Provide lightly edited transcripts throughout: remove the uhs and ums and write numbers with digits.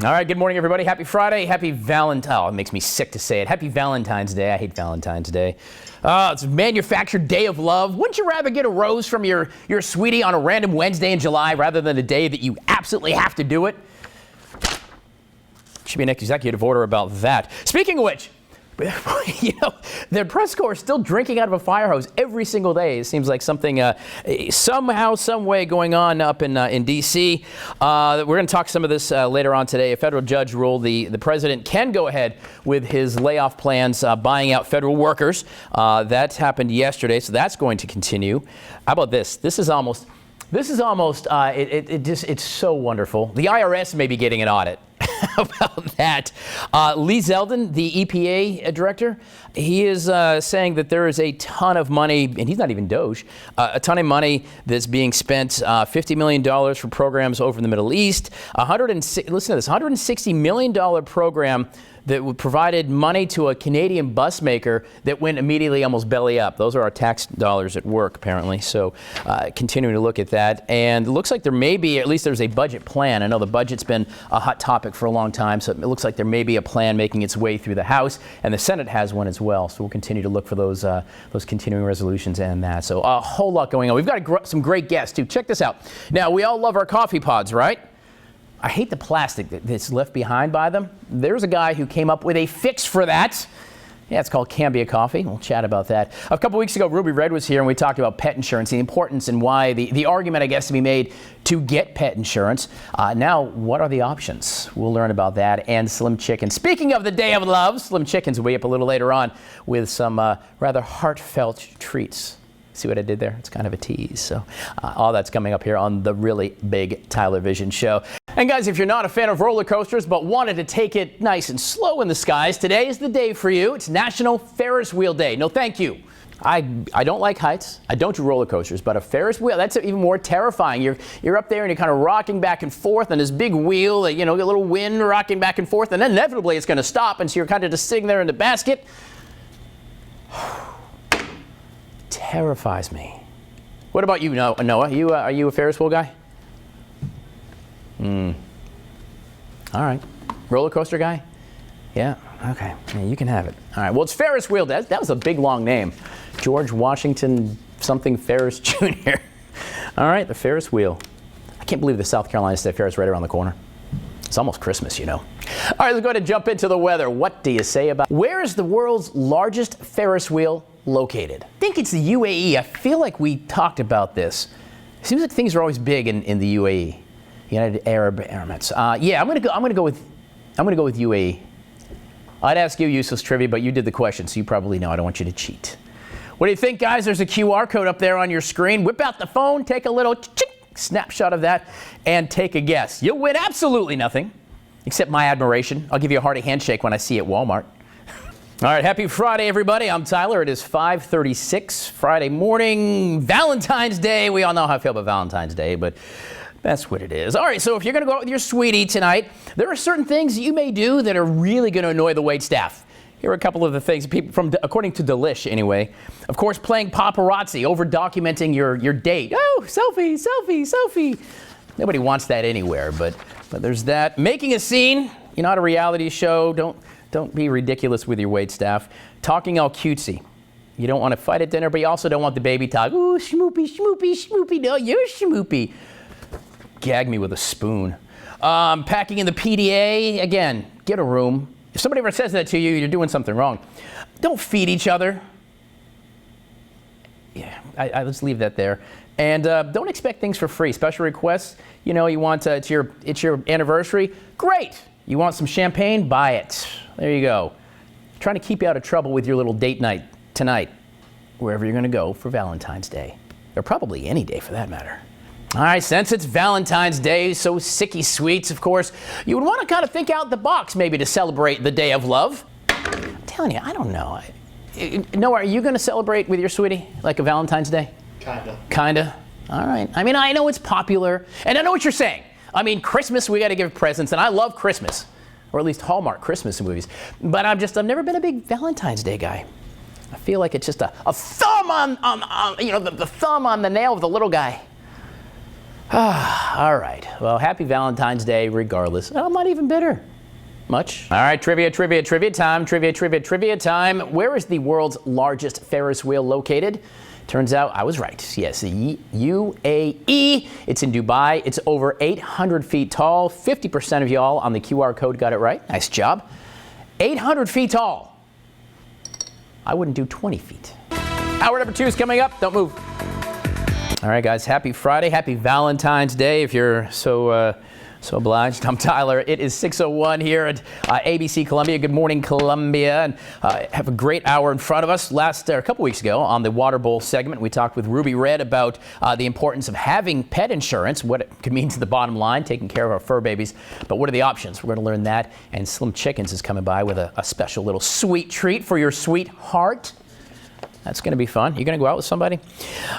All right, good morning, everybody. Happy Friday. Happy Valentine. Oh, it makes me sick to say it. Happy Valentine's Day. I hate Valentine's Day. It's a manufactured day of love. Wouldn't you rather get a rose from your sweetie on a random Wednesday in July rather than a day that you absolutely have to do it? Should be an executive order about that. Speaking of which, the press corps is still drinking out of a fire hose every single day. It seems like something somehow, some way going on up in D.C. We're going to talk some of this later on today. A federal judge ruled the president can go ahead with his layoff plans, buying out federal workers. That happened yesterday, so that's going to continue. How about this? This is almost. It's so wonderful. The IRS may be getting an audit. How about that? Lee Zeldin, the EPA director, he is saying that there is a ton of money, and he's not even Doge, a ton of money that's being spent, $50 million for programs over in the Middle East, listen to this, $160 million program that provided money to a Canadian bus maker that went immediately almost belly up. Those are our tax dollars at work, apparently. So continuing to look at that. And it looks like there may be, at least there's a budget plan. I know the budget's been a hot topic for a long time, so it looks like there may be a plan making its way through the House, and the Senate has one as well. So we'll continue to look for those continuing resolutions and that. So a whole lot going on. We've got some great guests, too. Check this out. Now, we all love our coffee pods, right? I hate the plastic that's left behind by them. There's a guy who came up with a fix for that. Yeah, it's called Cambia Coffee. We'll chat about that. A couple weeks ago, Ruby Red was here, and we talked about pet insurance, the importance and why the argument, I guess, to be made to get pet insurance. Now, what are the options? We'll learn about that and Slim Chicken. Speaking of the Day of Love, Slim Chickens will be up a little later on with some rather heartfelt treats. See what I did there? It's kind of a tease. So all that's coming up here on the really big Tylervision show. And guys, if you're not a fan of roller coasters but wanted to take it nice and slow in the skies, today is the day for you. It's National Ferris Wheel Day. No, thank you. I don't like heights. I don't do roller coasters, but a Ferris wheel, that's even more terrifying. You're up there and you're kind of rocking back and forth on this big wheel, a little wind rocking back and forth, and then inevitably it's going to stop, and so you're kind of just sitting there in the basket. Terrifies me. What about you, Noah? Are you a Ferris wheel guy? All right. Roller coaster guy? Yeah. Okay. Yeah, you can have it. All right. Well, it's Ferris Wheel. That was a big, long name. George Washington something Ferris Jr. All right. The Ferris wheel. I can't believe the South Carolina State Fair is right around the corner. It's almost Christmas, you know. All right. Let's go ahead and jump into the weather. What do you say about where is the world's largest Ferris wheel located? I think it's the UAE. I feel like we talked about this. It seems like things are always big in the UAE, United Arab Emirates. Yeah, I'm gonna go with UAE. I'd ask you useless trivia, but you did the question, so you probably know. I don't want you to cheat. What do you think, guys? There's a QR code up there on your screen. Whip out the phone, take a little snapshot of that, and take a guess. You'll win absolutely nothing, except my admiration. I'll give you a hearty handshake when I see you at Walmart. All right, happy Friday, everybody. I'm Tyler. It is 5:36 Friday morning, Valentine's Day. We all know how I feel about Valentine's Day, but that's what it is. All right, so if you're going to go out with your sweetie tonight, there are certain things you may do that are really going to annoy the waitstaff. Here are a couple of the things, people according to Delish anyway. Of course, playing paparazzi, over-documenting your date. Oh, selfie, selfie, selfie. Nobody wants that anywhere, but there's that. Making a scene. You're not a reality show. Don't be ridiculous with your waitstaff. Talking all cutesy. You don't want to fight at dinner, but you also don't want the baby talk. Ooh, schmoopy, schmoopy, schmoopy. No, you're schmoopy. Gag me with a spoon. Packing in the PDA. Again, get a room. If somebody ever says that to you, you're doing something wrong. Don't feed each other. Yeah, I let's leave that there. And don't expect things for free. Special requests. You want it's your anniversary. Great. You want some champagne? Buy it. There you go. Trying to keep you out of trouble with your little date night tonight, wherever you're going to go for Valentine's Day. Or probably any day for that matter. All right, since it's Valentine's Day, so sicky sweets, of course, you would want to kind of think out the box maybe to celebrate the Day of Love. I'm telling you, I don't know. Noah, are you going to celebrate with your sweetie like a Valentine's Day? Kinda. All right. I mean, I know it's popular, and I know what you're saying. I mean, Christmas, we got to give presents, and I love Christmas, or at least Hallmark Christmas movies. But I've never been a big Valentine's Day guy. I feel like it's just a thumb on the thumb on the nail of the little guy. All right. Well, happy Valentine's Day regardless. I'm not even bitter. Much. All right, trivia time. Trivia time. Where is the world's largest Ferris wheel located? Turns out I was right. Yes, the UAE. It's in Dubai. It's over 800 feet tall. 50% of y'all on the QR code got it right. Nice job. 800 feet tall. I wouldn't do 20 feet. Hour number 2 is coming up. Don't move. All right, guys. Happy Friday. Happy Valentine's Day if you're so obliged. I'm Tyler. It is 6:01 here at ABC Columbia. Good morning, Columbia. And have a great hour in front of us. A couple weeks ago on the Water Bowl segment, we talked with Ruby Red about the importance of having pet insurance, what it could mean to the bottom line, taking care of our fur babies. But what are the options? We're going to learn that. And Slim Chickens is coming by with a special little sweet treat for your sweetheart. That's going to be fun. You going to go out with somebody?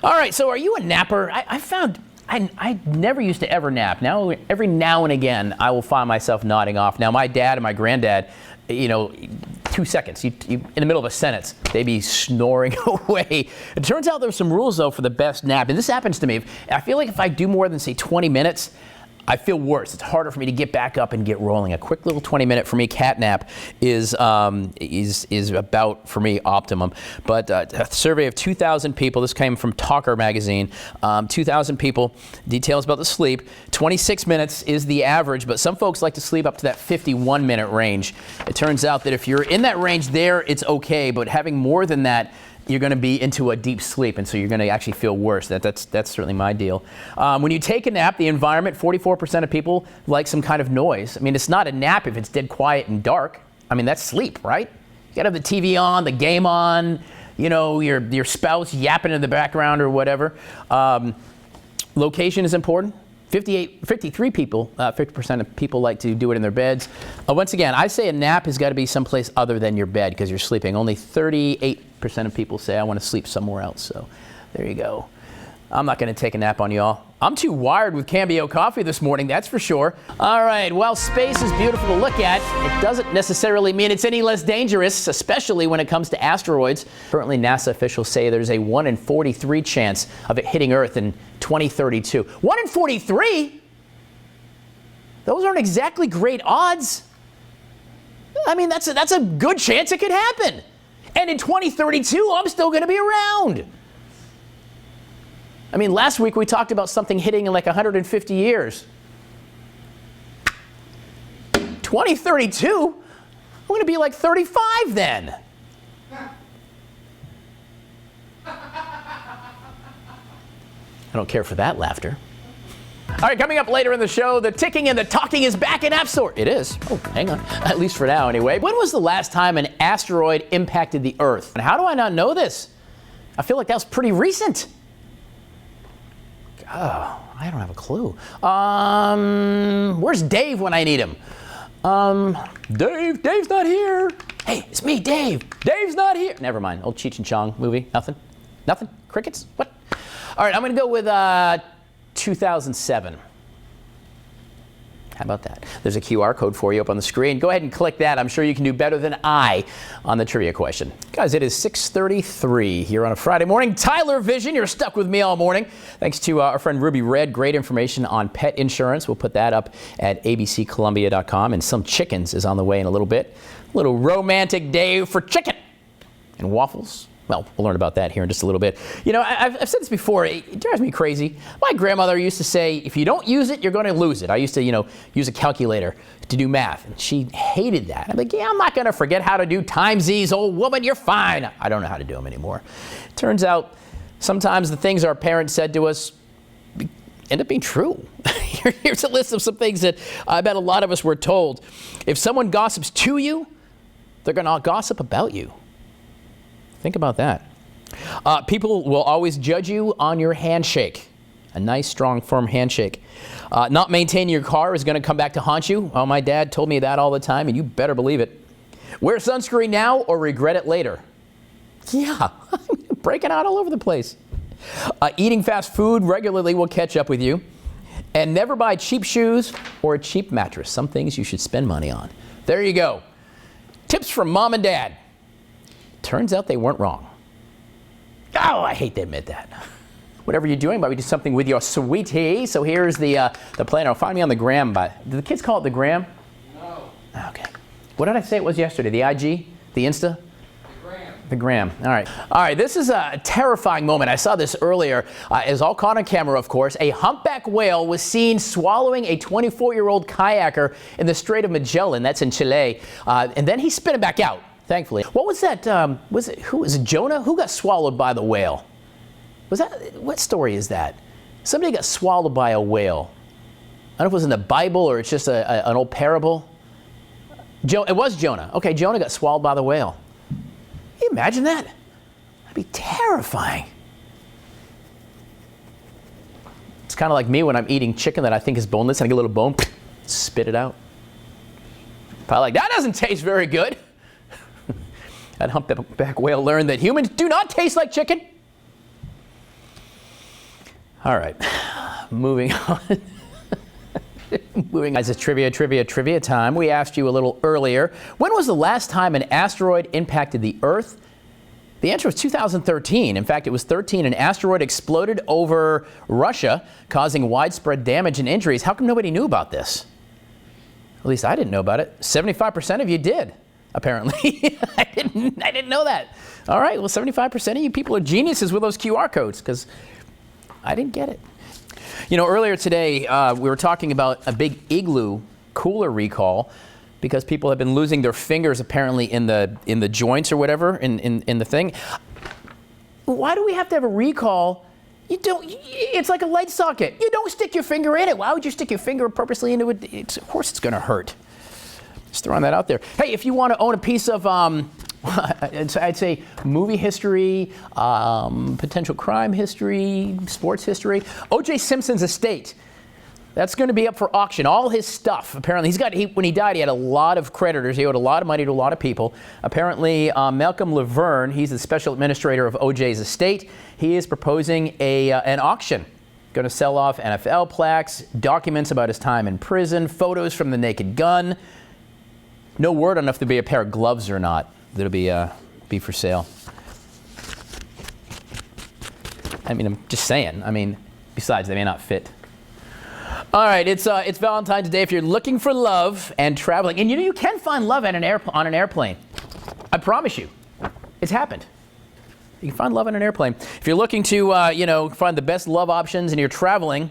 All right. So are you a napper? I found I never used to ever nap. Now, every now and again, I will find myself nodding off. Now, my dad and my granddad, 2 seconds, you in the middle of a sentence, they'd be snoring away. It turns out there's some rules, though, for the best nap. And this happens to me. I feel like if I do more than, say, 20 minutes, I feel worse. It's harder for me to get back up and get rolling. A quick little 20-minute for me cat nap is about, for me, optimum. But a survey of 2,000 people. This came from Talker magazine. 2,000 people. Details about the sleep. 26 minutes is the average, but some folks like to sleep up to that 51-minute range. It turns out that if you're in that range there, it's okay. But having more than that, you're going to be into a deep sleep, and so you're going to actually feel worse. That's certainly my deal. When you take a nap, the environment, 44% of people like some kind of noise. I mean, it's not a nap if it's dead quiet and dark. I mean, that's sleep, right? You got to have the TV on, the game on, your spouse yapping in the background or whatever. Location is important. 53 people, 50% of people like to do it in their beds. Once again, I say a nap has got to be someplace other than your bed because you're sleeping. Only 38% of people say I want to sleep somewhere else. So there you go. I'm not going to take a nap on y'all. I'm too wired with Cambio coffee this morning, that's for sure. All right, while space is beautiful to look at, it doesn't necessarily mean it's any less dangerous, especially when it comes to asteroids. Currently, NASA officials say there's a 1 in 43 chance of it hitting Earth in 2032. 1 in 43? Those aren't exactly great odds. I mean, that's a good chance it could happen. And in 2032, I'm still going to be around. I mean, last week we talked about something hitting in like 150 years. 2032? I'm going to be like 35 then. I don't care for that laughter. All right, coming up later in the show, the ticking and the talking is back in App Store. It is. Oh, hang on. At least for now, anyway. When was the last time an asteroid impacted the Earth? And how do I not know this? I feel like that was pretty recent. Oh, I don't have a clue. Where's Dave when I need him? Dave's not here. Hey, it's me, Dave. Dave's not here. Never mind. Old Cheech and Chong movie. Nothing? Crickets? What? All right, I'm going to go with 2007. How about that? There's a QR code for you up on the screen. Go ahead and click that. I'm sure you can do better than I on the trivia question. Guys, it is 6:33 here on a Friday morning. Tylervision, you're stuck with me all morning. Thanks to our friend Ruby Red. Great information on pet insurance. We'll put that up at abccolumbia.com. And Some Chickens is on the way in a little bit. A little romantic day for chicken and waffles. Well, we'll learn about that here in just a little bit. I've said this before. It drives me crazy. My grandmother used to say, if you don't use it, you're going to lose it. I used to, use a calculator to do math, and she hated that. I'm like, I'm not going to forget how to do timesies, old woman. You're fine. I don't know how to do them anymore. Turns out, sometimes the things our parents said to us end up being true. Here's a list of some things that I bet a lot of us were told. If someone gossips to you, they're going to gossip about you. Think about that. People will always judge you on your handshake. A nice, strong, firm handshake. Not maintaining your car is going to come back to haunt you. Oh, my dad told me that all the time, and you better believe it. Wear sunscreen now or regret it later. Yeah, breaking out all over the place. Eating fast food regularly will catch up with you. And never buy cheap shoes or a cheap mattress. Some things you should spend money on. There you go. Tips from Mom and Dad. Turns out they weren't wrong. Oh, I hate to admit that. whatever you're doing, maybe do something with your sweetie. So here's the plan. Now, find me on the gram. Do the kids call it the gram? No. Okay. What did I say it was yesterday? The IG? The Insta? The gram. All right. All right. This is a terrifying moment. I saw this earlier. It was all caught on camera, of course. A humpback whale was seen swallowing a 24-year-old kayaker in the Strait of Magellan. That's in Chile. And then he spit it back out, thankfully. What was that? Was it Jonah? Who got swallowed by the whale? What story is that? Somebody got swallowed by a whale. I don't know if it was in the Bible or it's just an old parable. It was Jonah. Okay, Jonah got swallowed by the whale. Can you imagine that? That'd be terrifying. It's kind of like me when I'm eating chicken that I think is boneless and I get a little bone, spit it out. Probably like, that doesn't taste very good. That humpback whale learned that humans do not taste like chicken. All right, moving on. Moving on. It's trivia time. We asked you a little earlier, when was the last time an asteroid impacted the Earth? The answer was 2013. In fact, it was 13. An asteroid exploded over Russia, causing widespread damage and injuries. How come nobody knew about this? At least I didn't know about it. 75% of you did, apparently. I didn't know that. All right, well, 75% of you people are geniuses with those QR codes, because I didn't get it. You know, earlier today, we were talking about a big Igloo cooler recall because people have been losing their fingers apparently in the joints or whatever in the thing. Why do we have to have a recall? It's like a light socket. You don't stick your finger in it. Why would you stick your finger purposely into it? Of course it's going to hurt. Just throwing that out there. Hey, if you want to own a piece of I'd say movie history, potential crime history, sports history. O.J. Simpson's estate. That's going to be up for auction. All his stuff. Apparently, when he died, he had a lot of creditors. He owed a lot of money to a lot of people. Apparently, Malcolm Laverne, he's the special administrator of O.J.'s estate. He is proposing an auction. Going to sell off NFL plaques, documents about his time in prison, photos from the Naked Gun. No word on if there'll be a pair of gloves or not that'll be for sale. I mean, I'm just saying. I mean, besides, they may not fit. All right, it's Valentine's Day. If you're looking for love and traveling, and you can find love on an airplane. I promise you, it's happened. You can find love on an airplane. If you're looking to find the best love options and you're traveling,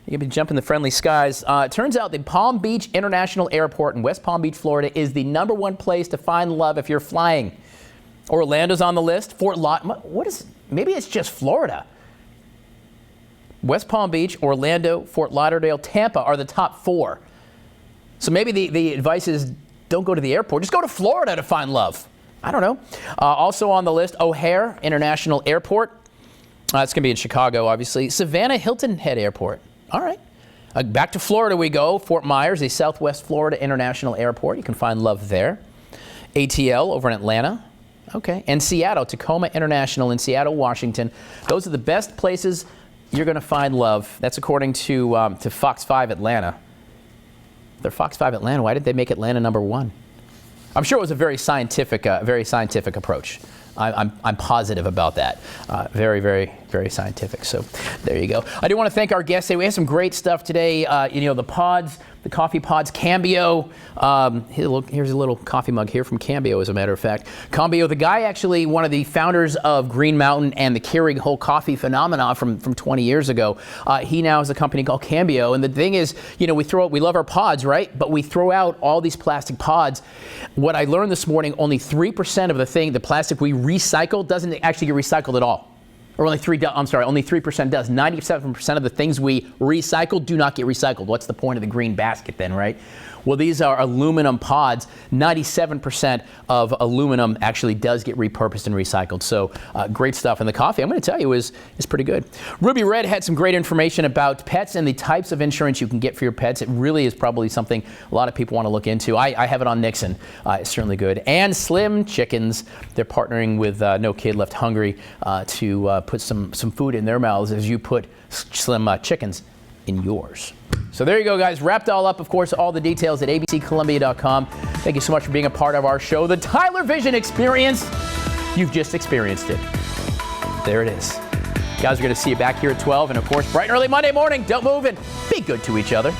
you can be jumping the friendly skies. It turns out the Palm Beach International Airport in West Palm Beach, Florida, is the #1 place to find love if you're flying. Orlando's on the list. Fort Lauderdale. Maybe it's just Florida. West Palm Beach, Orlando, Fort Lauderdale, Tampa are the top 4. So maybe the advice is don't go to the airport. Just go to Florida to find love. I don't know. Also on the list, O'Hare International Airport. It's going to be in Chicago, obviously. Savannah Hilton Head Airport. All right. Back to Florida we go. Fort Myers, the Southwest Florida International Airport. You can find love there. ATL over in Atlanta. Okay. And Seattle, Tacoma International in Seattle, Washington. Those are the best places you're going to find love. That's according to Fox 5 Atlanta. They're Fox 5 Atlanta. Why did they make Atlanta #1? I'm sure it was a very scientific approach. I'm positive about that. Very, very, very scientific. So there you go. I do want to thank our guests today. We have some great stuff today. The pods, the coffee pods, Cambio. Here's a little coffee mug here from Cambio, as a matter of fact. Cambio, the guy actually one of the founders of Green Mountain and the Keurig whole coffee phenomena from 20 years ago. He now has a company called Cambio. And the thing is, we love our pods, right? But we throw out all these plastic pods. What I learned this morning, only 3% of the plastic we recycle doesn't actually get recycled at all. Or only 3% does. 97% of the things we recycle do not get recycled. What's the point of the green basket then, right? Well, these are aluminum pods. 97% of aluminum actually does get repurposed and recycled. So great stuff. And the coffee, I'm going to tell you, is pretty good. Ruby Red had some great information about pets and the types of insurance you can get for your pets. It really is probably something a lot of people want to look into. I have it on Nixon. It's certainly good. And Slim Chickens, they're partnering with No Kid Left Hungry to put some food in their mouths as you put Slim Chickens in yours. So there you go, guys. Wrapped all up, of course, all the details at abccolumbia.com. Thank you so much for being a part of our show. The Tylervision experience. You've just experienced it. There it is. Guys, we're going to see you back here at 12. And, of course, bright and early Monday morning. Don't move and be good to each other.